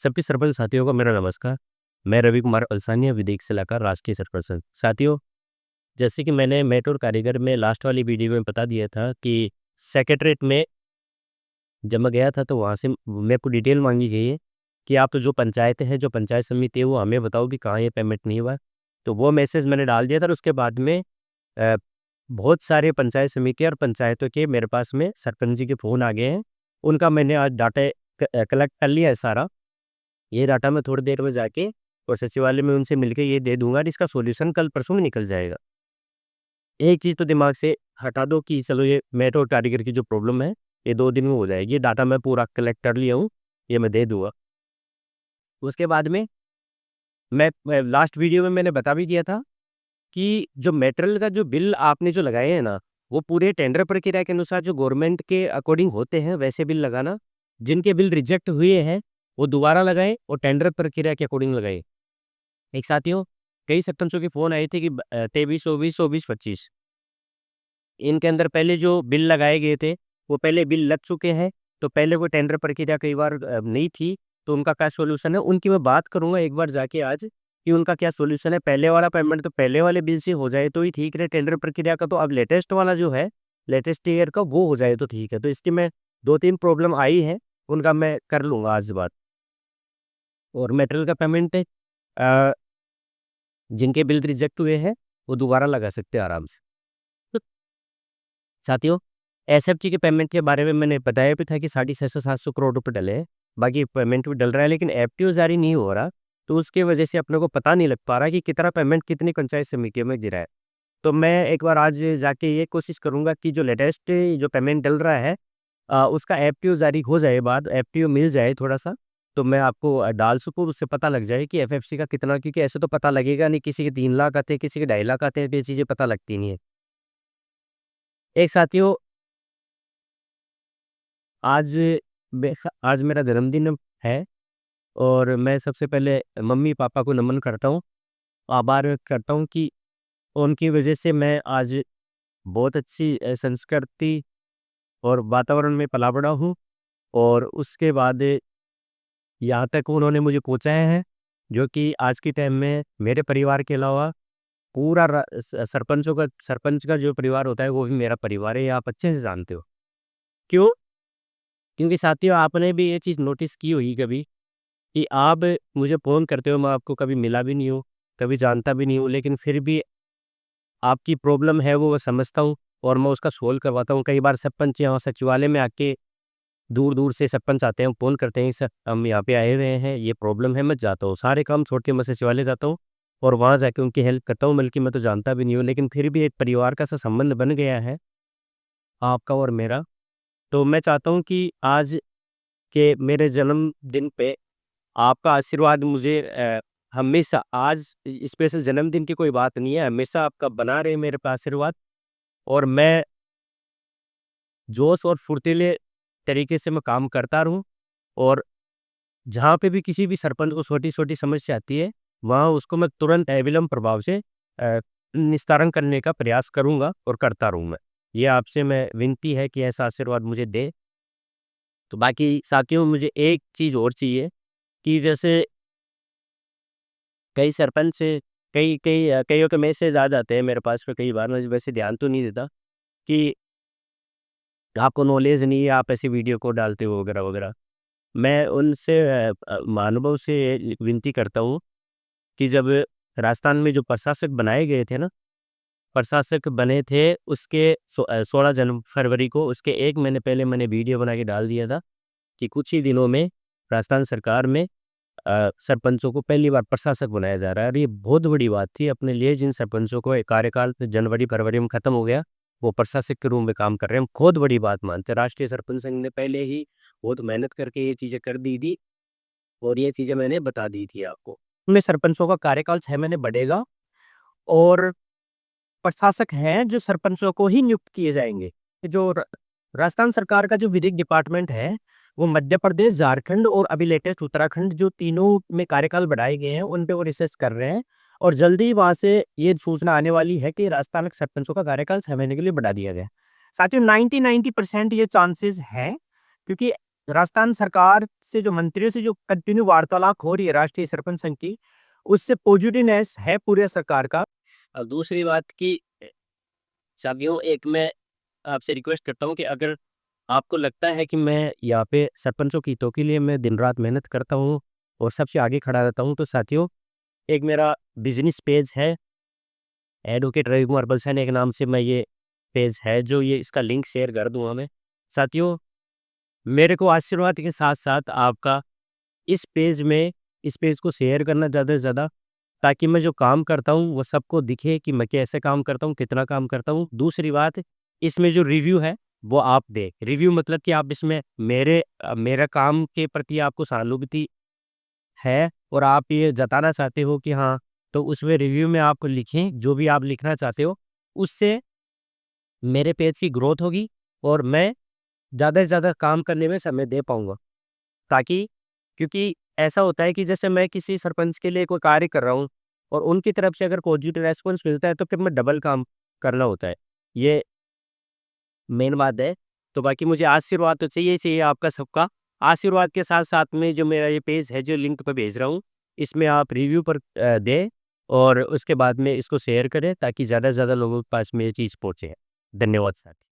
सभी सरपंच साथियों को मेरा नमस्कार। मैं रवि कुमार अलसानिया विदेक से लाकर राष्ट्रीय सरपंच। साथियों, जैसे कि मैंने मेट्रो कारीगर में लास्ट वाली वीडियो में बता दिया था कि सेक्रेटरीट में जब मैं गया था तो वहाँ से मेरे को डिटेल मांगी गई है कि आप तो जो पंचायतें हैं, जो पंचायत समिति है, वो हमें बताओ कि कहाँ ये पेमेंट नहीं हुआ है। तो वो मैसेज मैंने डाल दिया था और उसके बाद में अ, बहुत सारे पंचायत समिति और पंचायतों के मेरे पास में सरपंच जी के फ़ोन आ गए हैं। उनका मैंने आज डाटा कलेक्ट कर लिया है सारा। ये डाटा मैं थोड़ी देर में जाके और सचिवालय में उनसे मिलके ये दे दूँगा और इसका सॉल्यूशन कल परसों में निकल जाएगा। एक चीज़ तो दिमाग से हटा दो कि चलो ये मेट्रो कारीगर की जो प्रॉब्लम है, ये 2 दिन में हो जाएगी। ये डाटा मैं पूरा कलेक्ट कर लिया हूँ, ये मैं दे दूँगा। उसके बाद में मैं लास्ट वीडियो में मैंने बता भी दिया था कि जो मटेरियल का जो बिल आपने जो लगाए हैं ना, वो पूरे टेंडर प्रक्रिया के अनुसार जो गवर्नमेंट के अकॉर्डिंग होते हैं, वैसे बिल लगाना। जिनके बिल रिजेक्ट हुए हैं, वो दोबारा लगाएँ और टेंडर प्रक्रिया के अकॉर्डिंग लगाएँ। एक साथियों, कई सरपंचों के फ़ोन आए थे कि 23, 24, 24, 25 इनके अंदर पहले जो बिल लगाए गए थे, वो पहले बिल लग चुके हैं, तो पहले वो टेंडर प्रक्रिया कई बार नहीं थी, तो उनका क्या सॉल्यूशन है, उनकी मैं बात करूँगा एक बार जाके आज कि उनका क्या सॉल्यूशन है। पहले वाला पेमेंट तो पहले वाले बिल से हो जाए तो ही ठीक है, टेंडर प्रक्रिया का तो अब लेटेस्ट वाला जो है, लेटेस्ट ईयर का वो हो जाए तो ठीक है। तो इसकी मैं 2-3 प्रॉब्लम आई है, उनका मैं कर लूँगा आज बात। और मटेरियल का पेमेंट अ, जिनके बिल रिजेक्ट हुए हैं, वो दोबारा लगा सकते हैं आराम से। तो साथियों, एसएफजी के पेमेंट के बारे में मैंने बताया भी था कि 650-700 करोड़ रुपए डले हैं। बाकी पेमेंट भी डल रहा है लेकिन एफटीओ जारी नहीं हो रहा, तो उसकी वजह से अपने को पता नहीं लग पा रहा कि कितना पेमेंट कितनी पंचायत समितियों में गिरा है। तो मैं एक बार आज जाके ये कोशिश करूँगा कि जो लेटेस्ट जो पेमेंट डल रहा है उसका एफटीओ जारी हो जाए बाद एफटीओ मिल जाए थोड़ा-सा, तो मैं आपको डाल सकूँ, उससे पता लग जाए कि एफएफसी का कितना, क्योंकि ऐसे तो पता लगेगा नहीं, किसी के 3 लाख आते हैं, किसी के 2.5 लाख आते हैं, तो ये चीज़ें पता लगती नहीं है। एक साथियों, आज आज मेरा जन्मदिन है और मैं सबसे पहले मम्मी-पापा को नमन करता हूँ, आभार व्यक्त करता हूँ कि उनकी वजह से मैं आज बहुत अच्छी संस्कृति और वातावरण में पला बड़ा हूँ और उसके बाद यहाँ तक उन्होंने मुझे पहुँचाया है, जो कि आज के टाइम में मेरे परिवार के अलावा पूरा सरपंच का जो परिवार होता है, वो भी मेरा परिवार है, ये आप अच्छे से जानते हो। क्यों? क्योंकि साथियों, आपने भी ये चीज़ नोटिस की होगी कभी कि आप मुझे फ़ोन करते हो, मैं आपको कभी मिला भी नहीं हूँ, कभी जानता भी नहीं हूँ, लेकिन फिर भी आपकी प्रॉब्लम है वो मैं समझता हूँ और मैं उसका सोल्व करवाता हूँ। कई बार सरपंच यहाँ सचिवालय में आके दूर-दूर से सरपंच आते हैं, फ़ोन करते हैं, "सर, हम यहाँ पे आए हुए हैं, ये प्रॉब्लम है।" मैं जाता हूँ, सारे काम छोड़ के मैं सचिवालय जाता हूँ और वहाँ जाके उनकी हेल्प करता हूँ, बल्कि मैं तो जानता भी नहीं हूँ, लेकिन फिर भी एक परिवार का सा संबंध बन गया है, आपका और मेरा। तो मैं चाहता हूँ कि आज के मेरे जन्मदिन पे आपका आशीर्वाद मुझे हमेशा, आज स्पेशल जन्मदिन की कोई बात नहीं है, हमेशा आपका बना रहे मेरे पे आशीर्वाद और मैं जोश और फुर्तीले तरीके से मैं काम करता रहूँ और जहाँ पे भी किसी भी सरपंच को छोटी-छोटी समस्या आती है, वहाँ उसको मैं तुरंत अविलंब प्रभाव से निस्तारण करने का प्रयास करूँगा और करता रहूँ मैं। ये आपसे मैं विनती है कि ऐसा आशीर्वाद मुझे दें। तो बाकी साथियों, मुझे एक चीज़ और चाहिए कि जैसे कई सरपंच से कइयों के मैसेज आ जाते हैं मेरे पास में, कई बार मैं वैसे ध्यान तो नहीं देता कि आपको नॉलेज नहीं है, आप ऐसी वीडियो को डालते हो वगैरह-वगैरह। मैं उनसे महानुभाव से विनती करता हूँ कि जब राजस्थान में जो प्रशासक बनाए गए थे ना, प्रशासक बने थे उसके 16 फरवरी को, उसके 1 महीने पहले मैंने वीडियो बना के डाल दिया था कि कुछ ही दिनों में राजस्थान सरकार में सरपंचों को पहली बार प्रशासक बनाया जा रहा है और ये बहुत बड़ी बात थी अपने लिए। जिन सरपंचों को एक कार्यकाल जनवरी फरवरी में ख़त्म हो गया, वो प्रशासक के रूप में काम कर रहे हैं, हम बहुत बड़ी बात मानते हैं। राष्ट्रीय सरपंच संघ ने पहले ही बहुत मेहनत करके ये चीज़ें कर दी थी और ये चीज़ें मैंने बता दी थी आपको। में सरपंचों का कार्यकाल 6 महीने बढ़ेगा और प्रशासक हैं जो सरपंचों को ही नियुक्त किए जाएँगे। जो राजस्थान सरकार का जो विधिक डिपार्टमेंट है, वो मध्य प्रदेश, झारखंड और अभी लेटेस्ट उत्तराखंड, जो तीनों में कार्यकाल बढ़ाए गए हैं, उन पे वो रिसर्च कर रहे हैं और जल्दी ही वहाँ से ये सूचना आने वाली है कि राजस्थान के सरपंचों का कार्यकाल 6 महीने के लिए बढ़ा दिया गया है। साथियों, 90% ये चांसेस हैं, क्योंकि राजस्थान सरकार से जो मंत्रियों से जो कंटिन्यू वार्तालाप हो रही है राष्ट्रीय सरपंच संघ की, उससे पॉजिटिवनेस है पूरे सरकार का। अब दूसरी बात कि साथियों, एक मैं आपसे रिक्वेस्ट करता हूँ कि अगर आपको लगता है कि मैं यहाँ पे सरपंचों के हितों के लिए मैं दिन रात मेहनत करता हूँ और सबसे आगे खड़ा रहता हूँ, तो साथियों, एक मेरा बिज़नेस पेज है, एडवोकेट रवि कुमार बलसानी के नाम से मैं ये पेज है, जो ये इसका लिंक शेयर कर दूँगा मैं। साथियों, मेरे को आशीर्वाद के साथ-साथ आपका इस पेज को शेयर करना ज़्यादा से ज़्यादा, ताकि मैं जो काम करता हूँ वो सबको दिखे कि मैं कैसे काम करता हूँ, कितना काम करता हूँ। दूसरी बात, इसमें जो रिव्यू है वो आप दें। रिव्यू मतलब कि आप इसमें मेरा काम के प्रति आपको सहानुभूति है और आप ये जताना चाहते हो कि हाँ, तो उसमें रिव्यू में आप लिखें, जो भी आप लिखना चाहते हो। उससे मेरे पेज की ग्रोथ होगी और मैं ज़्यादा से ज़्यादा काम करने में समय दे पाऊँगा। ताकि क्योंकि ऐसा होता है कि जैसे मैं किसी सरपंच के लिए कोई कार्य कर रहा हूँ और उनकी तरफ से अगर पॉजिटिव रेस्पॉन्स मिलता है, तो फिर मैं डबल काम करना होता है। ये मेन बात है। तो बाकी मुझे आशीर्वाद तो चाहिए ही चाहिए आपका सबका। आशीर्वाद के साथ-साथ में जो मेरा ये पेज है, जो लिंक पे भेज रहा हूँ, इसमें आप रिव्यू पर दें और उसके बाद में इसको शेयर करें, ताकि ज़्यादा से ज़्यादा लोगों के पास में ये चीज़ पहुँचे। धन्यवाद साथी।